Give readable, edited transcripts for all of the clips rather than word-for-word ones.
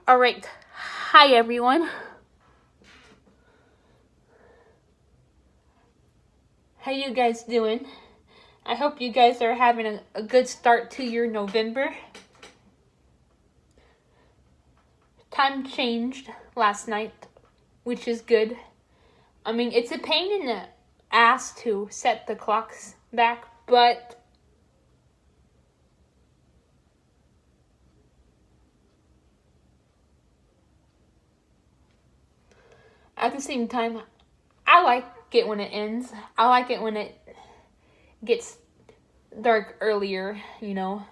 Alright, hi everyone. How you guys doing? I hope you guys are having a good start to your November. Time changed last night, which is good. I mean, it's a pain in the ass to set the clocks back, but at the same time, I like it when it ends. I like it when it gets dark earlier, you know.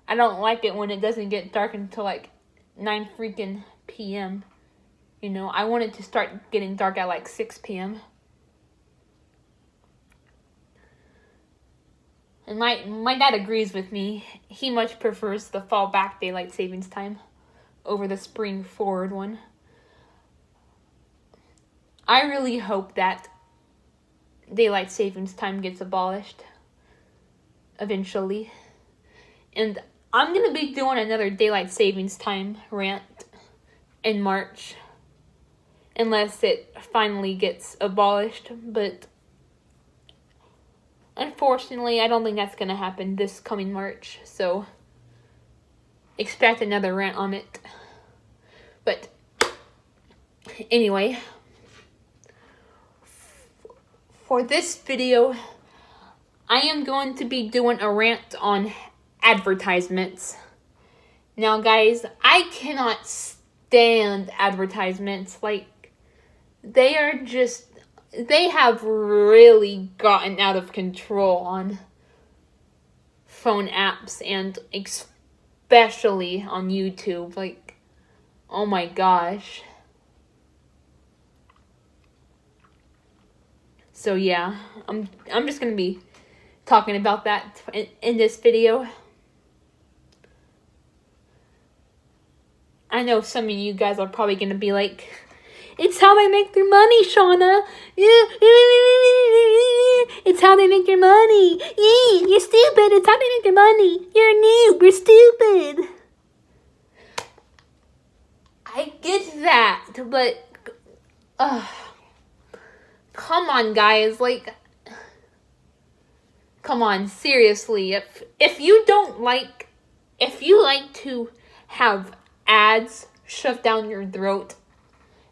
I don't like it when it doesn't get dark until like 9 freaking p.m. You know, I want it to start getting dark at like 6 p.m. And my dad agrees with me. He much prefers the fall back daylight savings time over the spring forward one. I really hope that daylight savings time gets abolished eventually. And I'm going to be doing another daylight savings time rant in March. Unless it finally gets abolished. But unfortunately, I don't think that's going to happen this coming March. So expect another rant on it. But anyway, for this video, I am going to be doing a rant on advertisements. Now, guys, I cannot stand advertisements. Like, they have really gotten out of control on phone apps and especially on YouTube. Like, oh my gosh. So yeah, I'm just gonna be talking about that in this video. I know some of you guys are probably gonna be like, it's how they make their money, Shauna. It's how they make their money. You're stupid. It's how they make their money. You're a noob. You're stupid. I get that, but come on, guys. Like, come on, seriously. If you like to have ads shoved down your throat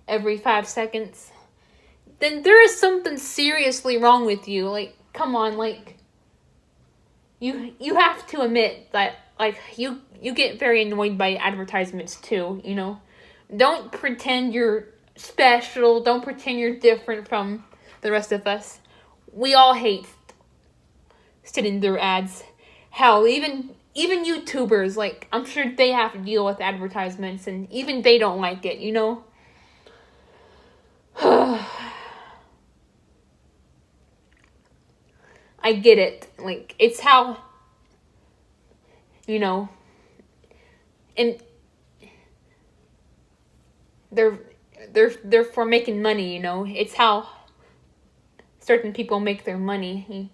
every 5 seconds, then there is something seriously wrong with you. Like, come on, like, you have to admit that, like, you get very annoyed by advertisements too, you know. Don't pretend you're special. Don't pretend you're different from the rest of us. We all hate sitting through ads. Hell, even YouTubers, like, I'm sure they have to deal with advertisements, and even they don't like it, you know? I get it. Like, it's how, you know, and they're for making money, you know? It's how certain people make their money.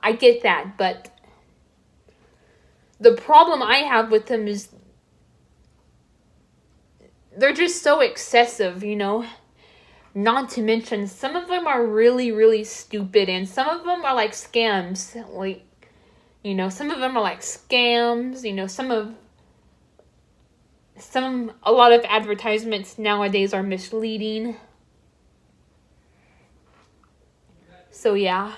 I get that, but the problem I have with them is they're just so excessive, you know? Not to mention, some of them are really, really stupid, and some of them are like scams. Like, you know, some of them are like scams, you know, a lot of advertisements nowadays are misleading. So, yeah.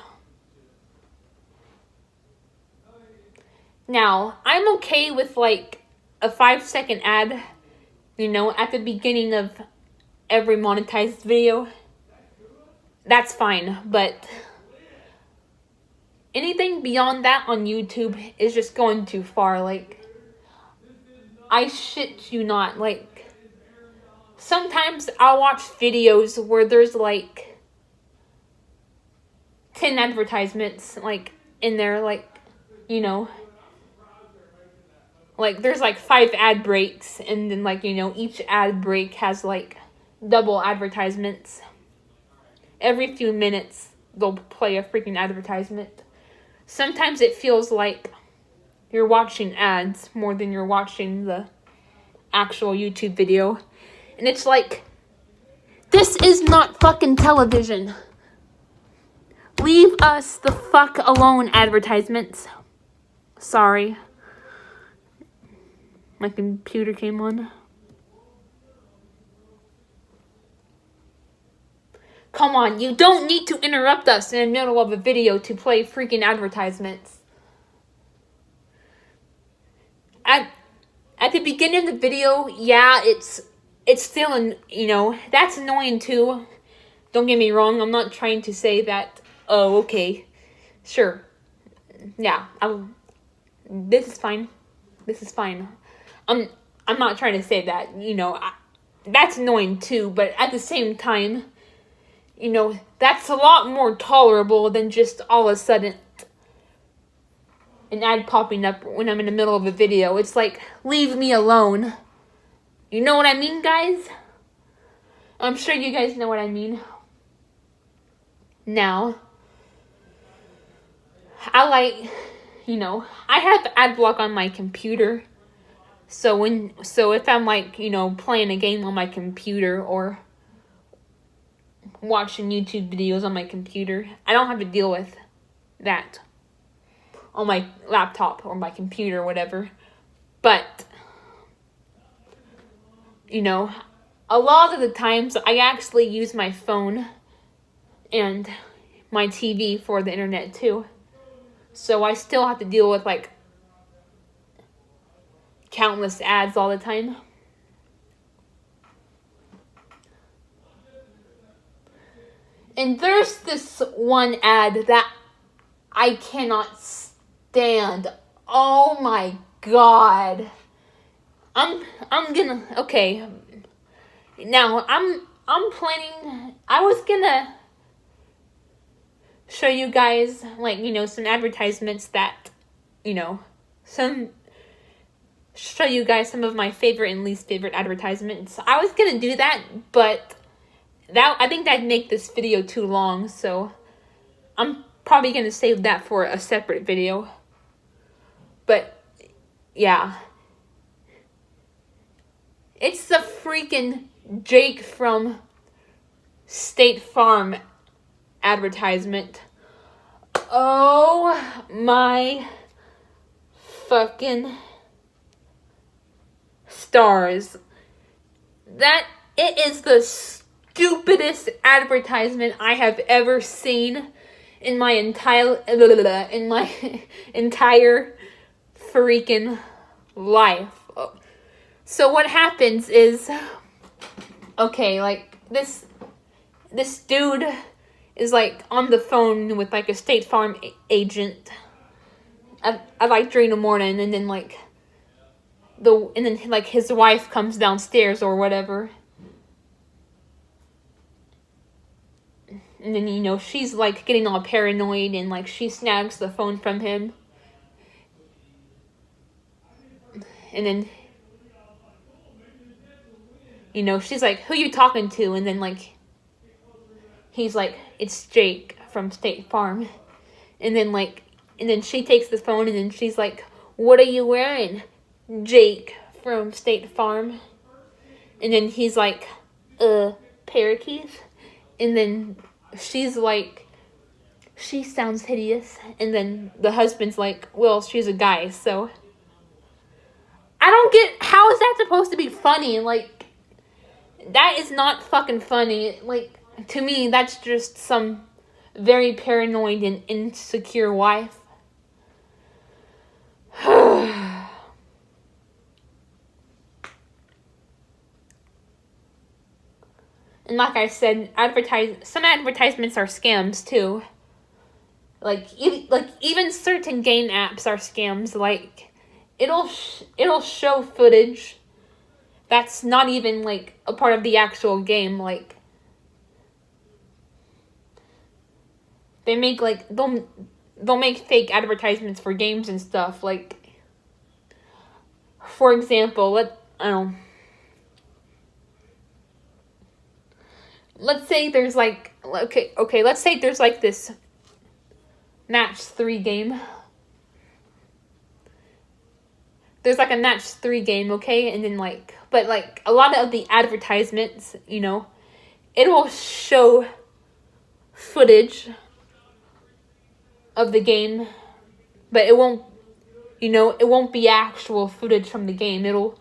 Now, I'm okay with, like, a 5-second ad, you know, at the beginning of every monetized video. That's fine, but anything beyond that on YouTube is just going too far. Like, I shit you not, like, sometimes I'll watch videos where there's like 10 advertisements, like, in there, like, you know, like, there's like 5 ad breaks, and then, like, you know, each ad break has like double advertisements. Every few minutes they'll play a freaking advertisement. Sometimes it feels like you're watching ads more than you're watching the actual YouTube video. And it's like, this is not fucking television. Leave us the fuck alone, advertisements. Sorry. My computer came on. Come on, you don't need to interrupt us in the middle of a video to play freaking advertisements. At the beginning of the video, yeah, it's still, that's annoying too. Don't get me wrong, I'm not trying to say that, oh, okay, sure. Yeah, this is fine. This is fine. I'm not trying to say that, that's annoying too, but at the same time, that's a lot more tolerable than just all of a sudden an ad popping up when I'm in the middle of a video. It's like, leave me alone. You know what I mean, guys? I'm sure you guys know what I mean. Now, I have ad block on my computer. So if I'm playing a game on my computer or watching YouTube videos on my computer, I don't have to deal with that on my laptop or my computer or whatever. But a lot of the times I actually use my phone and my TV for the internet too. So I still have to deal with countless ads all the time. And there's this one ad that I cannot stand. Oh my god. Okay. Now, I'm planning, I was gonna show you guys, some advertisements that, show you guys some of my favorite and least favorite advertisements. I was gonna do that, but I think that'd make this video too long, so I'm probably gonna save that for a separate video. But, yeah. It's the freaking Jake from State Farm advertisement. Oh my fucking stars. It is the stupidest advertisement I have ever seen in my entire freaking life. So what happens is, okay, this dude is on the phone with a State Farm agent at 3 a.m, and then his wife comes downstairs or whatever. And then, she's getting all paranoid and she snags the phone from him. And then, she's like, who you talking to? And then he's like, it's Jake from State Farm. And then she takes the phone and then she's like, what are you wearing? Jake from State Farm. And then he's like, parakeets. And then she's like, she sounds hideous. And then the husband's like, well, she's a guy, so I don't get, how is that supposed to be funny? That is not fucking funny. To me, that's just some very paranoid and insecure wife. And like I said, some advertisements are scams too. Even certain game apps are scams. It'll show footage that's not even a part of the actual game. They make they'll make fake advertisements for games and stuff. For example, let's say there's let's say there's this match 3 game. there's like a match 3 game, okay? And then like, but like a lot of the advertisements, you know, it will show footage of the game, but it won't, you know, it won't be actual footage from the game. It'll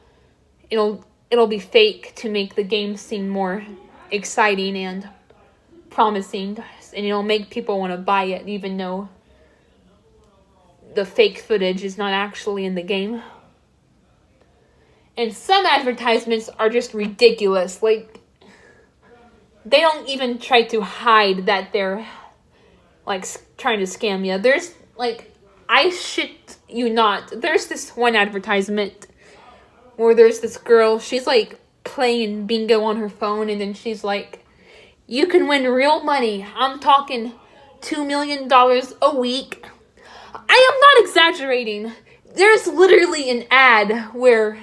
be fake to make the game seem more exciting and promising, and it'll make people want to buy it even though the fake footage is not actually in the game. And some advertisements are just ridiculous. Like, they don't even try to hide that they're like trying to scam you. There's like, I shit you not, there's this one advertisement where there's this girl, she's like playing bingo on her phone, and then she's like, you can win real money. I'm talking $2 million a week. I am not exaggerating. There's literally an ad where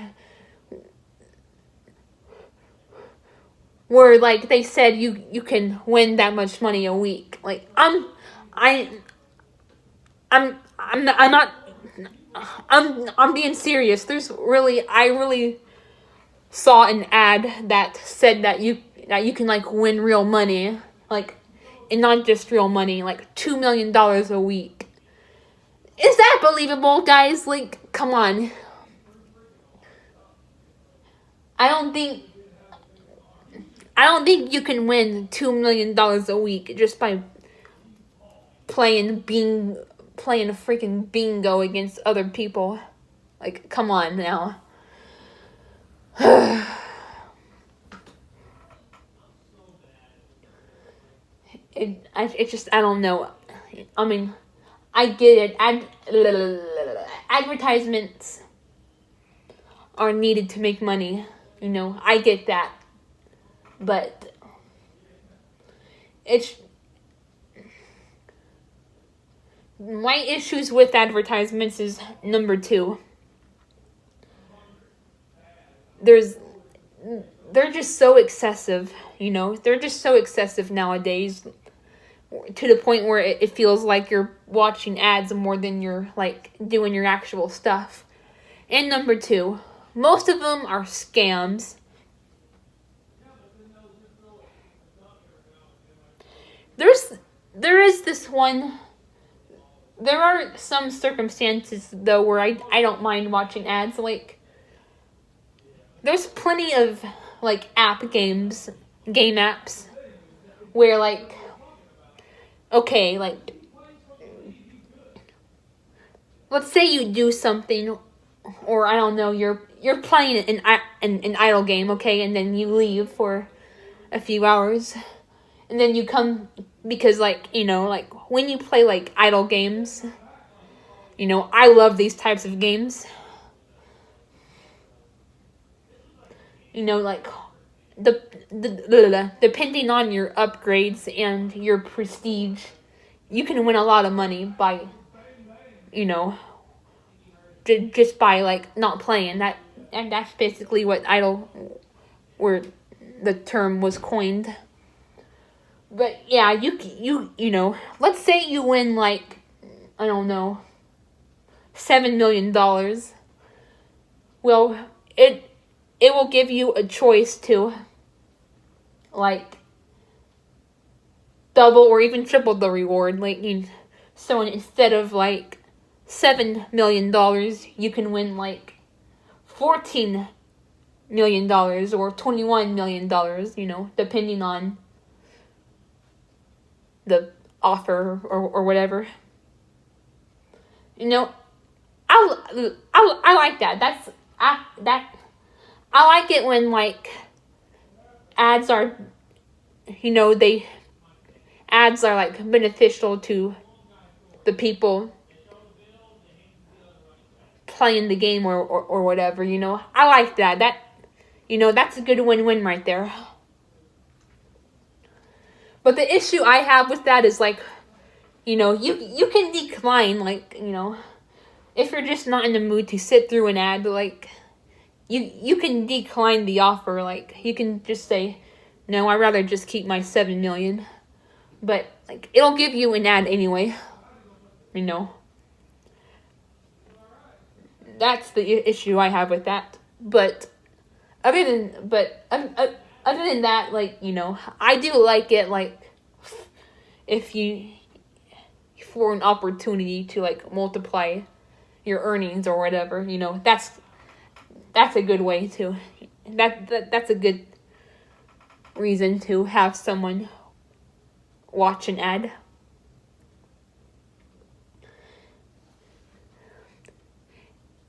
like they said you can win that much money a week. Like, I'm being serious. I really saw an ad that said that you can like win real money, like, and not just real money, like $2 million a week. Is that believable, guys? Like, come on. I don't think you can win $2 million a week just by playing freaking bingo against other people. Like, come on now. I don't know. I mean, I get it. Advertisements are needed to make money. You know, I get that. But it's my issues with advertisements is number 2. They're just so excessive, you know. They're just so excessive nowadays, to the point where it feels like you're watching ads more than you're like doing your actual stuff. And number 2, most of them are scams. There is this one. There are some circumstances though where I don't mind watching ads. Like, there's plenty of like game apps where like, okay, like, let's say you do something, or I don't know, you're playing an idle game, okay, and then you leave for a few hours, and then you come, because like, you know, like when you play like idle games, you know, I love these types of games. You know, like depending on your upgrades and your prestige, you can win a lot of money by, you know, just by like not playing. And that's basically what where the term was coined. But yeah, you know, let's say you win like, I don't know, $7 million. Well, it will give you a choice to like double or even triple the reward. Like, so instead of like $7 million, you can win like $14 million or $21 million, you know, depending on the offer or whatever. You know, I like that. I like it when like ads are, you know, ads are like beneficial to the people playing the game or whatever, you know. I like that. You know, that's a good win-win right there. But the issue I have with that is like, you know, you can decline, like, you know, if you're just not in the mood to sit through an ad, like, you can decline the offer. Like, you can just say, no, I'd rather just keep my $7 million. But like, it'll give you an ad anyway, you know. that's the issue I have with that. But other than that, like, you know, I do like it, like, if you, for an opportunity to, like, multiply your earnings or whatever, you know, that's a good way to, that's a good reason to have someone watch an ad.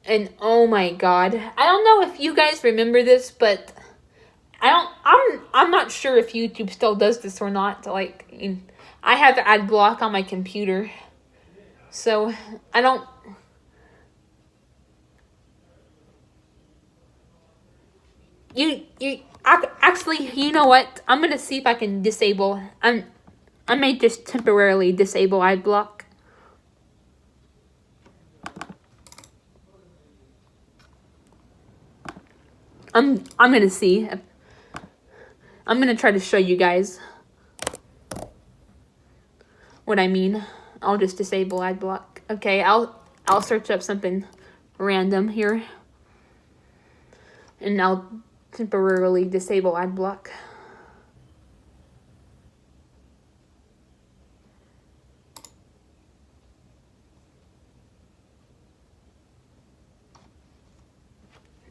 And oh my god, I don't know if you guys remember this, but I'm not sure if YouTube still does this or not. Like, I have ad block on my computer, so I don't. Actually, you know what? I'm gonna see if I can disable. I may just temporarily disable ad block. I'm gonna see. I'm gonna try to show you guys what I mean. I'll just disable ad block. Okay, I'll search up something random here, and I'll temporarily disable ad block.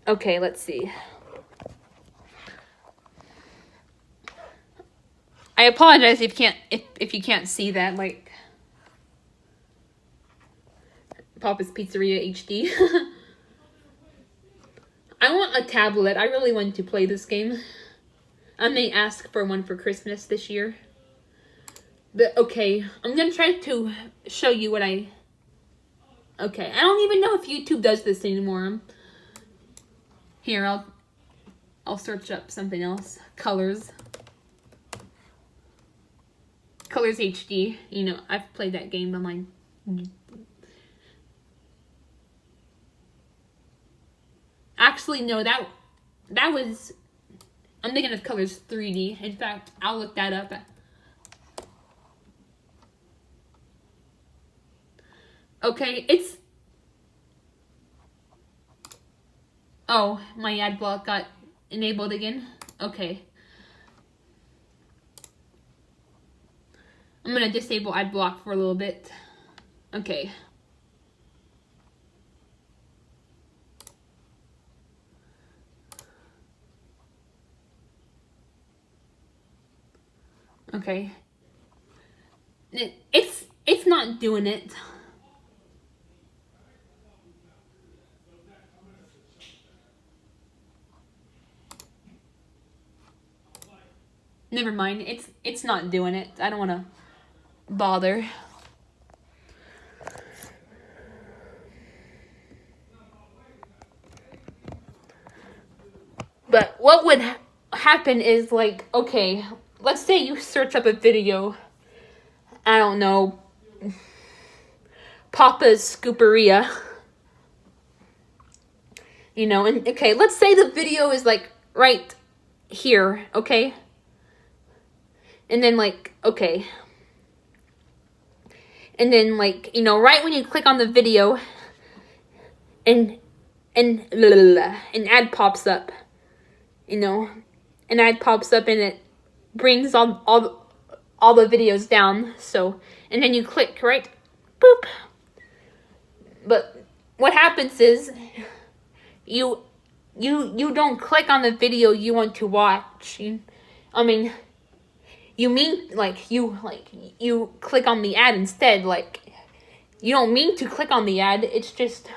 Okay, let's see. I apologize if you can't see that, like, Papa's Pizzeria HD. I want a tablet. I really want to play this game. I may ask for one for Christmas this year. But okay, I'm gonna try to show you what I... Okay, I don't even know if YouTube does this anymore. Here, I'll search up something else. Colors HD. You know, I've played that game on my... Actually, no, that was... I'm thinking of Colors 3D. In fact, I'll look that up. Okay, it's... Oh, my ad block got enabled again. Okay. I'm gonna disable ad block for a little bit. Okay. Okay. It's not doing it. Never mind. It's not doing it. I don't want to bother. But what would happen is, like, okay, let's say you search up a video, I don't know, Papa's Scooperia, you know, and okay, let's say the video is, like, right here, okay? And then, like, okay. And then, like, you know, right when you click on the video, and an ad pops up, you know, an ad pops up and it brings all the videos down. So, and then you click, right? Boop. But what happens is you don't click on the video you want to watch. I mean, you mean, like, you click on the ad instead. Like, you don't mean to click on the ad. It's just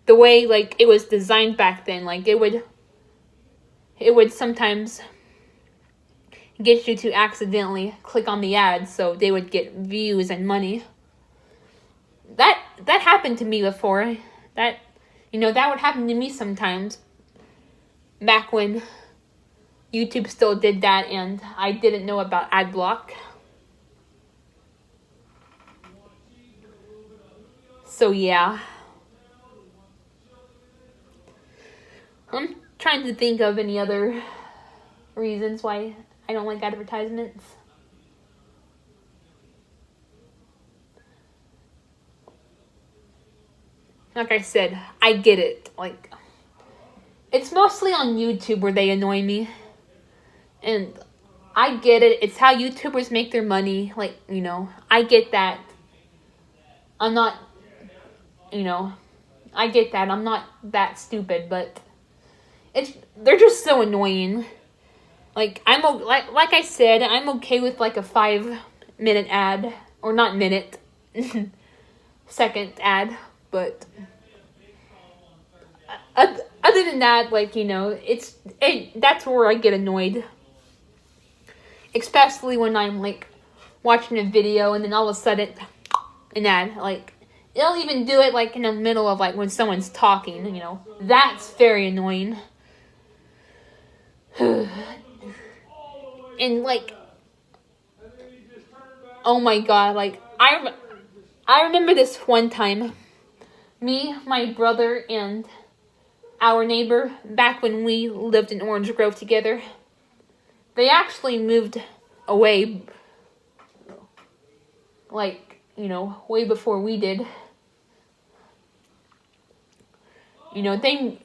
the way, like, it was designed back then. Like, it would sometimes get you to accidentally click on the ad so they would get views and money. That happened to me before. That would happen to me sometimes back when YouTube still did that and I didn't know about ad block. So yeah. I'm trying to think of any other reasons why I don't like advertisements. like I said, I get it. Like, it's mostly on YouTube where they annoy me. And I get it. It's how YouTubers make their money. Like, you know, I get that. I'm not, you know, I get that. I'm not that stupid, but they're just so annoying. Like, like I said, I'm okay with like a 5-minute ad, or not minute, second ad, but other than that, like, you know, that's where I get annoyed. Especially when I'm like watching a video and then all of a sudden an ad, like, it'll even do it like in the middle of like when someone's talking, you know. That's very annoying. And like, oh my god, like, I remember this one time, me, my brother, and our neighbor, back when we lived in Orange Grove together, they actually moved away, like, you know, way before we did. You know, they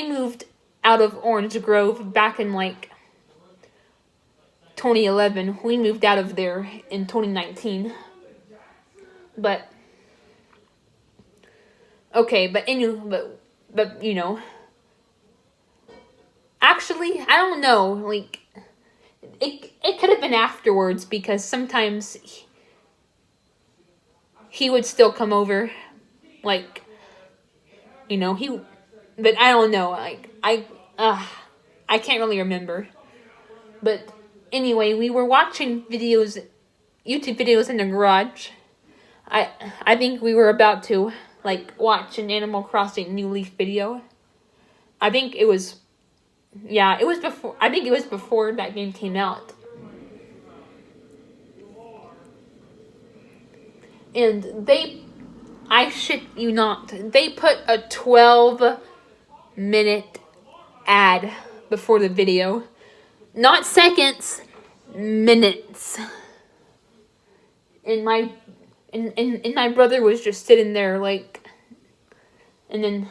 moved out of Orange Grove back in like 2011. We moved out of there in 2019. But okay, but you know, actually, I don't know, like, it could have been afterwards, because sometimes he would still come over, like, you know, but I don't know, like, I can't really remember. But anyway, we were watching YouTube videos in the garage. I think we were about to, like, watch an Animal Crossing New Leaf video. I think it was before that game came out. And I shit you not, they put a 12-minute ad before the video. Not seconds, minutes. And my brother was just sitting there, like, and then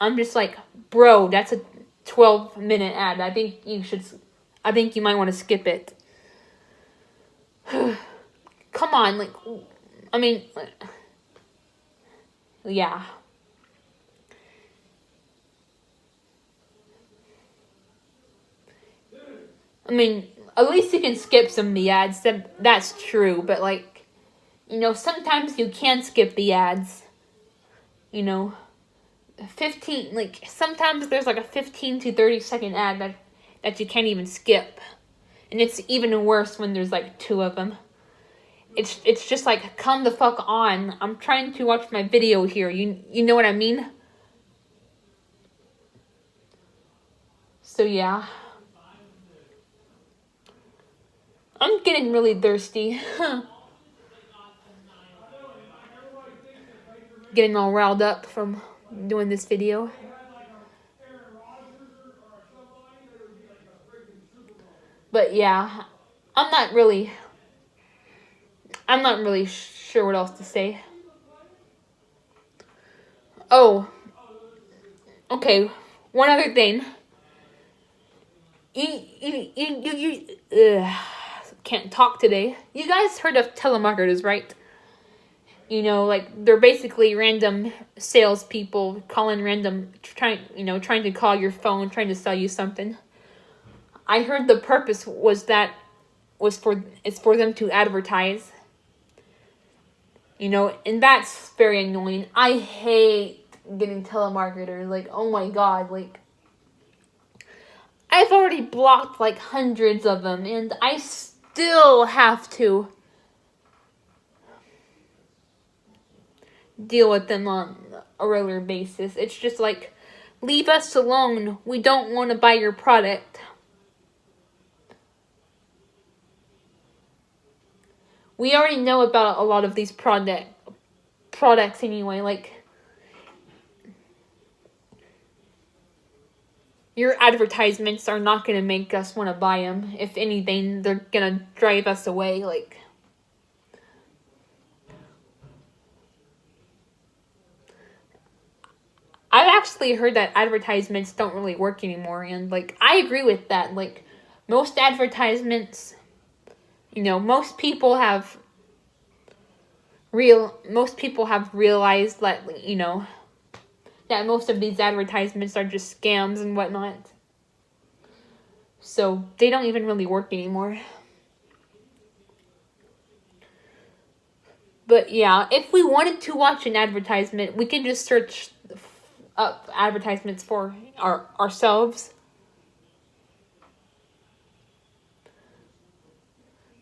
I'm just like, bro, that's a 12-minute ad. I think you might want to skip it. Come on, like, I mean, yeah. I mean, at least you can skip some of the ads. That's true, but like, you know, sometimes you can skip the ads. You know, sometimes there's like a 15 to 30-second ad that you can't even skip. And it's even worse when there's like 2 of them. It's just like, come the fuck on. I'm trying to watch my video here. You know what I mean? So yeah. I'm getting really thirsty. Getting all riled up from doing this video. But yeah, I'm not really sure what else to say. Oh, okay. One other thing. You can't talk today. You guys heard of telemarketers, right? You know, like, they're basically random salespeople calling trying to call your phone, trying to sell you something. I heard the purpose was for them to advertise. You know, and that's very annoying. I hate getting telemarketers. Like, oh my god, like, I've already blocked like hundreds of them, and I still have to deal with them on a regular basis. It's just like, leave us alone. We don't want to buy your product. We already know about a lot of these products anyway. Like, your advertisements are not going to make us want to buy them. If anything, they're going to drive us away. Like, actually heard that advertisements don't really work anymore, and like I agree with that. Like most advertisements, most people have realized that that most of these advertisements are just scams and whatnot. So they don't even really work anymore. But yeah, if we wanted to watch an advertisement, we can just search up advertisements for ourselves.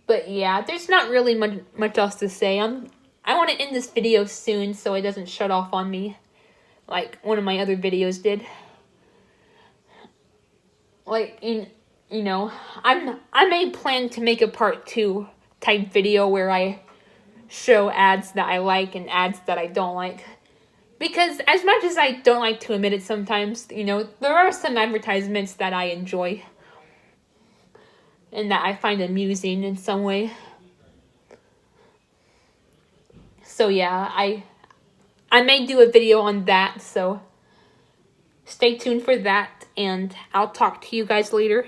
But yeah, there's not really much else to say. I want to end this video soon so it doesn't shut off on me like one of my other videos did. Like I may plan to make a part 2 type video where I show ads that I like and ads that I don't like. Because as much as I don't like to admit it sometimes, there are some advertisements that I enjoy and that I find amusing in some way. So yeah, I may do a video on that, so stay tuned for that, and I'll talk to you guys later.